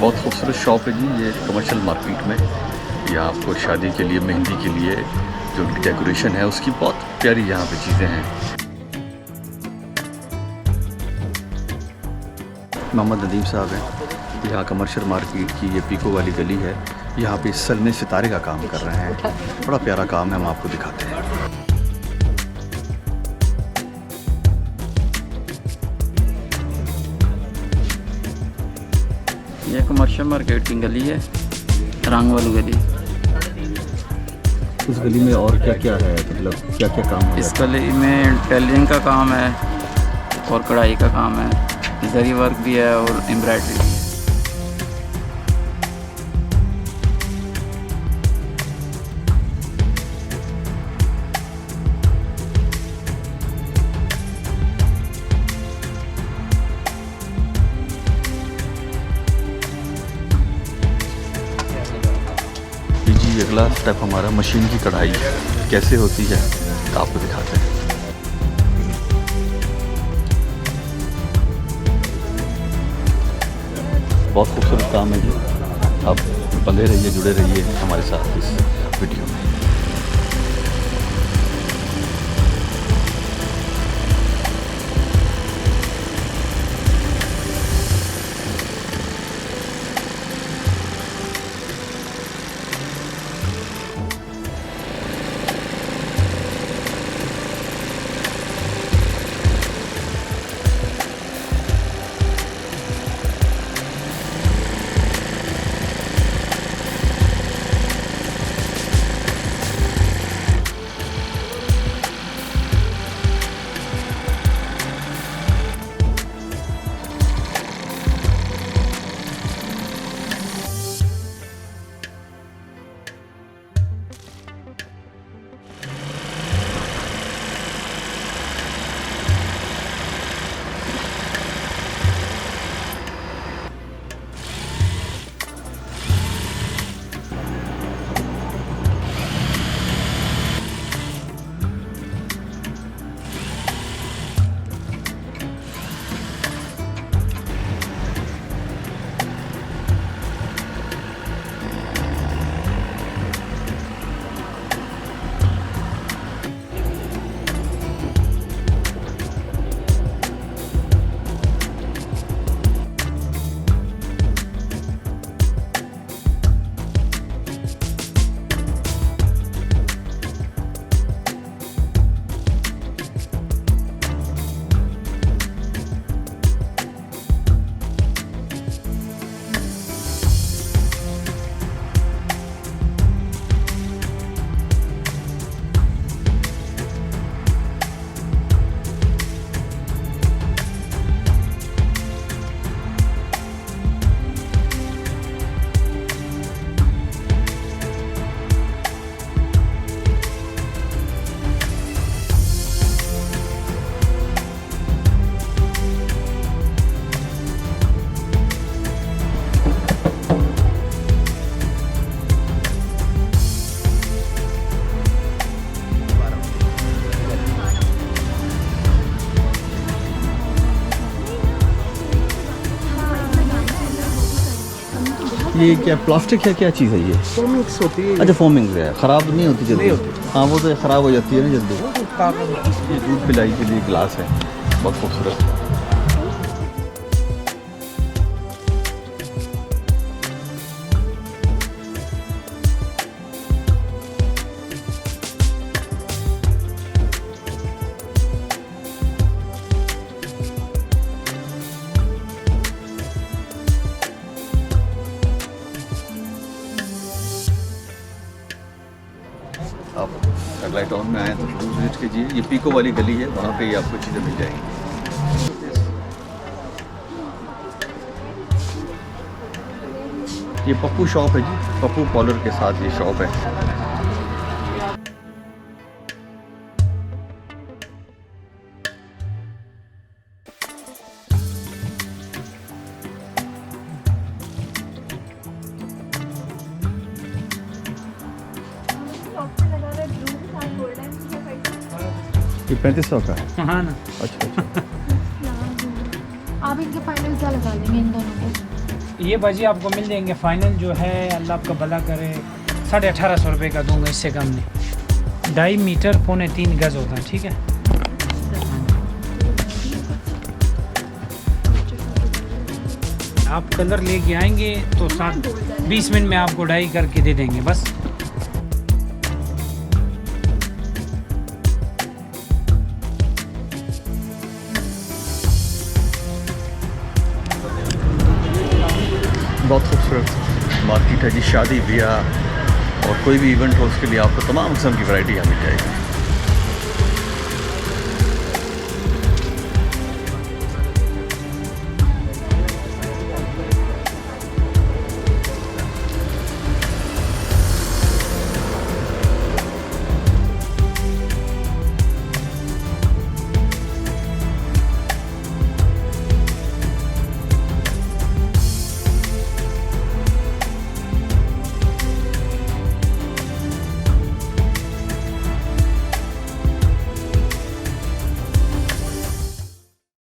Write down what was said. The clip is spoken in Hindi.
बहुत खूबसूरत शॉप है जी ये कमर्शियल मार्केट में। यहाँ आपको शादी के लिए, मेहंदी के लिए जो डेकोरेशन है उसकी बहुत प्यारी यहाँ पे चीज़ें हैं। मोहम्मद नदीम साहब हैं, यहाँ कमर्शियल मार्केट की ये पीको वाली गली है। यहाँ पे सलने सितारे का काम कर रहे हैं, बड़ा प्यारा काम है, हम आपको दिखाते हैं। ये कमर्शियल मार्केट की गली है, रंग वाली गली। इस गली में और क्या क्या है, मतलब क्या क्या काम है? इस गली में टेलरिंग का काम है और कढ़ाई का काम है, जरी वर्क भी है और एम्ब्रॉयडरी भी है। जी अगला स्टेप हमारा मशीन की कढ़ाई कैसे होती है आपको दिखाते हैं। बहुत खूबसूरत काम है जी, आप बंधे रहिए, जुड़े रहिए हमारे साथ इस वीडियो में। ये क्या प्लास्टिक है, क्या चीज़ है ये? मिक्स होती है। अच्छा फोमिंग है, ख़राब नहीं होती जल्दी? नहीं होती। हाँ वो तो ख़राब हो जाती है ना जल्दी। ये दूध पिलाई के लिए गिलास है, बहुत खूबसूरत। आप सैटेलाइट टाउन में आए तो जरूर विजिट कीजिए। ये पीको वाली गली है, वहाँ पे ही आपको चीज़ें मिल जाएंगी। ये पप्पू शॉप है जी, पप्पू पॉलर के साथ ये शॉप है। ये 3500 का है। हाँ ना। अच्छा अच्छा। आप इनके फाइनल क्या लगा लेंगे इन दोनों को? ये बाजी आपको मिल जाएंगे फाइनल जो है, अल्लाह आपका भला करे, 1850 रुपये का दूंगा, इससे कम नहीं। 2.5 मीटर 3.25 गज होता है, ठीक है। आप कलर लेके आएंगे तो 20 मिनट में आपको डाई करके दे देंगे बस। बहुत खूबसूरत मार्केट है जी। शादी ब्याह और कोई भी इवेंट हो उसके लिए आपको तमाम किस्म की वैरायटी यहाँ मिल जाएगी।